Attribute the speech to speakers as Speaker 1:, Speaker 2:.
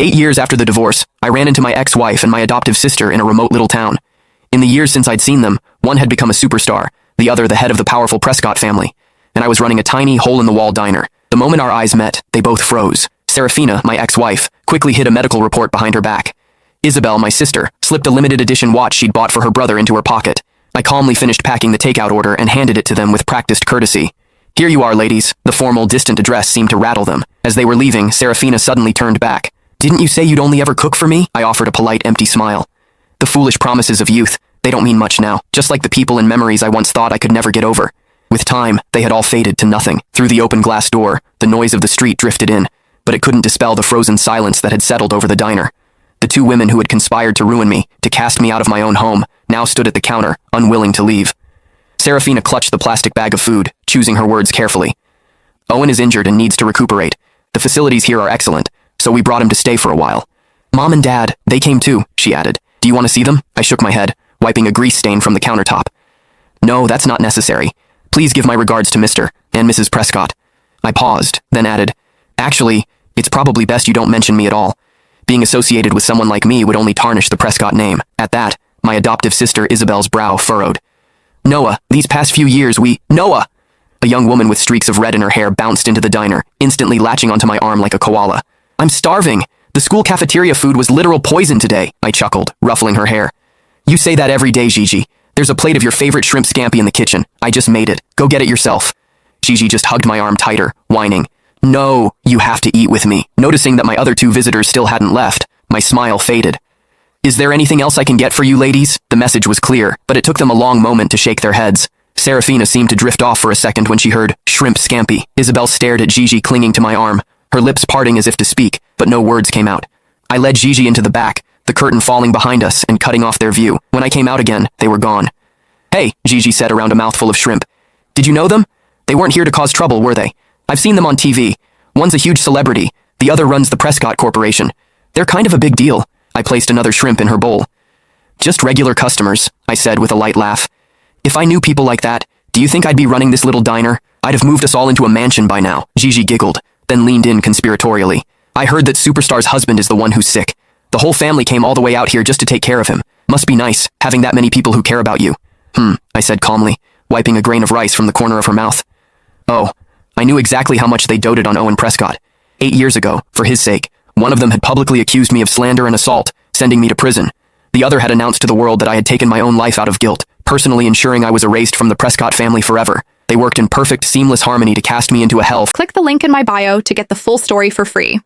Speaker 1: 8 years after the divorce, I ran into my ex-wife and my adoptive sister in a remote little town. In the years since I'd seen them, one had become a superstar, the other the head of the powerful Prescott family, and I was running a tiny, hole-in-the-wall diner. The moment our eyes met, they both froze. Serafina, my ex-wife, quickly hid a medical report behind her back. Isabel, my sister, slipped a limited-edition watch she'd bought for her brother into her pocket. I calmly finished packing the takeout order and handed it to them with practiced courtesy. "Here you are, ladies." The formal, distant address seemed to rattle them. As they were leaving, Serafina suddenly turned back. "Didn't you say you'd only ever cook for me?" I offered a polite, empty smile. The foolish promises of youth, they don't mean much now, just like the people and memories I once thought I could never get over. With time, they had all faded to nothing. Through the open glass door, the noise of the street drifted in, but it couldn't dispel the frozen silence that had settled over the diner. The two women who had conspired to ruin me, to cast me out of my own home, now stood at the counter, unwilling to leave. Serafina clutched the plastic bag of food, choosing her words carefully. "Owen is injured and needs to recuperate. The facilities here are excellent, so we brought him to stay for a while. Mom and Dad, they came too," she added. "Do you want to see them?" I shook my head, wiping a grease stain from the countertop. "No, that's not necessary. Please give my regards to Mr. and Mrs. Prescott." I paused, then added, "Actually, it's probably best you don't mention me at all. Being associated with someone like me would only tarnish the Prescott name." At that, my adoptive sister Isabel's brow furrowed. "Noah, these past few years Noah!" A young woman with streaks of red in her hair bounced into the diner, instantly latching onto my arm like a koala. "I'm starving. The school cafeteria food was literal poison today," I chuckled, ruffling her hair. "You say that every day, Gigi. There's a plate of your favorite shrimp scampi in the kitchen. I just made it. Go get it yourself." Gigi just hugged my arm tighter, whining, "No, you have to eat with me." Noticing that my other two visitors still hadn't left, my smile faded. "Is there anything else I can get for you, ladies?" The message was clear, but it took them a long moment to shake their heads. Serafina seemed to drift off for a second when she heard shrimp scampi. Isabel stared at Gigi clinging to my arm, her lips parting as if to speak, but no words came out. I led Gigi into the back, the curtain falling behind us and cutting off their view. When I came out again, they were gone. "Hey," Gigi said around a mouthful of shrimp. "Did you know them? They weren't here to cause trouble, were they? I've seen them on TV. One's a huge celebrity, the other runs the Prescott Corporation. They're kind of a big deal." I placed another shrimp in her bowl. "Just regular customers," I said with a light laugh. "If I knew people like that, do you think I'd be running this little diner? I'd have moved us all into a mansion by now." Gigi giggled, then leaned in conspiratorially. "I heard that Superstar's husband is the one who's sick. The whole family came all the way out here just to take care of him. Must be nice, having that many people who care about you." I said calmly, wiping a grain of rice from the corner of her mouth. "Oh, I knew exactly how much they doted on Owen Prescott. 8 years ago, for his sake, one of them had publicly accused me of slander and assault, sending me to prison. The other had announced to the world that I had taken my own life out of guilt, personally ensuring I was erased from the Prescott family forever. They worked in perfect, seamless harmony to cast me into a hell."
Speaker 2: Click the link in my bio to get the full story for free.